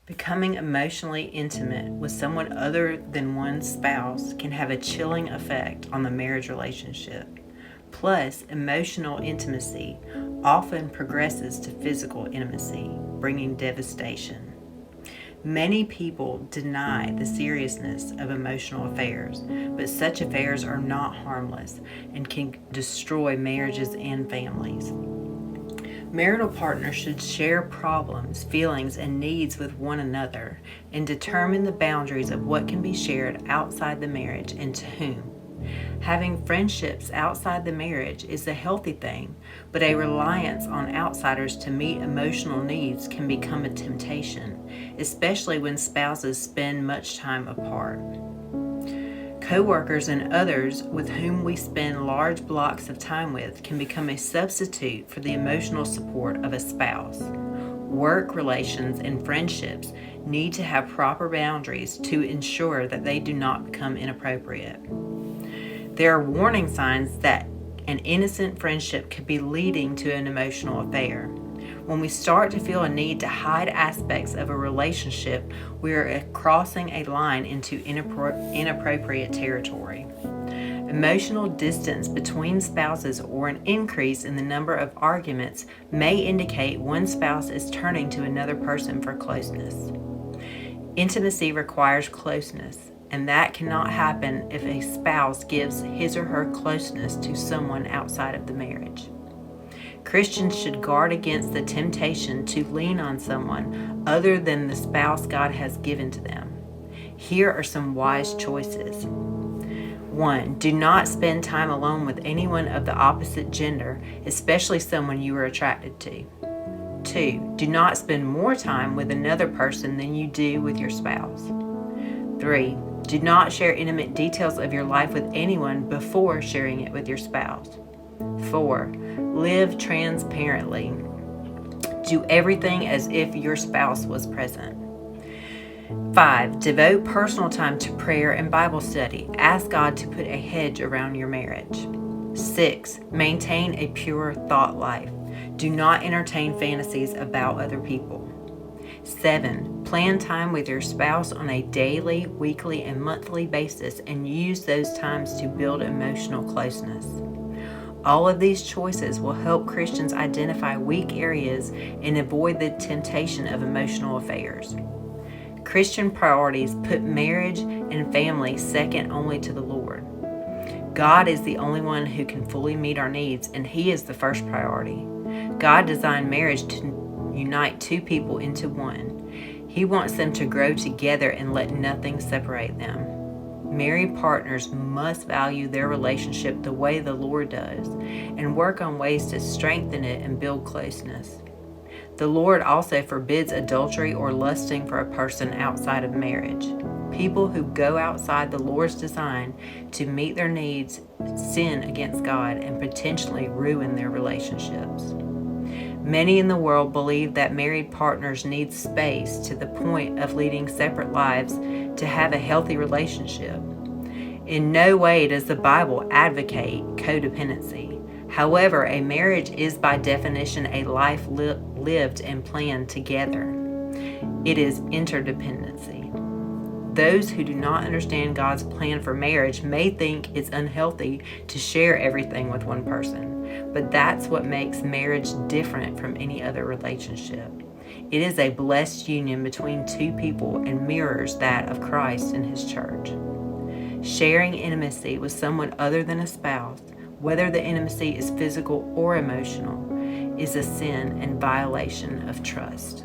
Becoming emotionally intimate with someone other than one's spouse can have a chilling effect on the marriage relationship. Plus, emotional intimacy often progresses to physical intimacy, bringing devastation. Many people deny the seriousness of emotional affairs, but such affairs are not harmless and can destroy marriages and families. Marital partners should share problems, feelings, and needs with one another and determine the boundaries of what can be shared outside the marriage and to whom. Having friendships outside the marriage is a healthy thing, but a reliance on outsiders to meet emotional needs can become a temptation, especially when spouses spend much time apart. Co-workers and others with whom we spend large blocks of time with can become a substitute for the emotional support of a spouse. Work relations and friendships need to have proper boundaries to ensure that they do not become inappropriate. There are warning signs that an innocent friendship could be leading to an emotional affair. When we start to feel a need to hide aspects of a relationship, we are crossing a line into inappropriate territory. Emotional distance between spouses or an increase in the number of arguments may indicate one spouse is turning to another person for closeness. Intimacy requires closeness, and that cannot happen if a spouse gives his or her closeness to someone outside of the marriage. Christians should guard against the temptation to lean on someone other than the spouse God has given to them. Here are some wise choices. 1. Do not spend time alone with anyone of the opposite gender, especially someone you are attracted to. 2. Do not spend more time with another person than you do with your spouse. 3. Do not share intimate details of your life with anyone before sharing it with your spouse. 4. Live transparently. Do everything as if your spouse was present. 5. Devote personal time to prayer and Bible study. Ask God to put a hedge around your marriage. 6. Maintain a pure thought life. Do not entertain fantasies about other people. 7. Plan time with your spouse on a daily, weekly, and monthly basis and use those times to build emotional closeness. All of these choices will help Christians identify weak areas and avoid the temptation of emotional affairs. Christian priorities put marriage and family second only to the Lord. God is the only one who can fully meet our needs, and He is the first priority. God designed marriage to unite two people into one. He wants them to grow together and let nothing separate them. Married partners must value their relationship the way the Lord does and work on ways to strengthen it and build closeness. The Lord also forbids adultery or lusting for a person outside of marriage. People who go outside the Lord's design to meet their needs sin against God and potentially ruin their relationships. Many in the world believe that married partners need space to the point of leading separate lives to have a healthy relationship. In no way does the Bible advocate codependency. However, a marriage is by definition a life lived and planned together. It is interdependency. Those who do not understand God's plan for marriage may think it's unhealthy to share everything with one person, but that's what makes marriage different from any other relationship. It is a blessed union between two people and mirrors that of Christ and His church. Sharing intimacy with someone other than a spouse, whether the intimacy is physical or emotional, is a sin and violation of trust.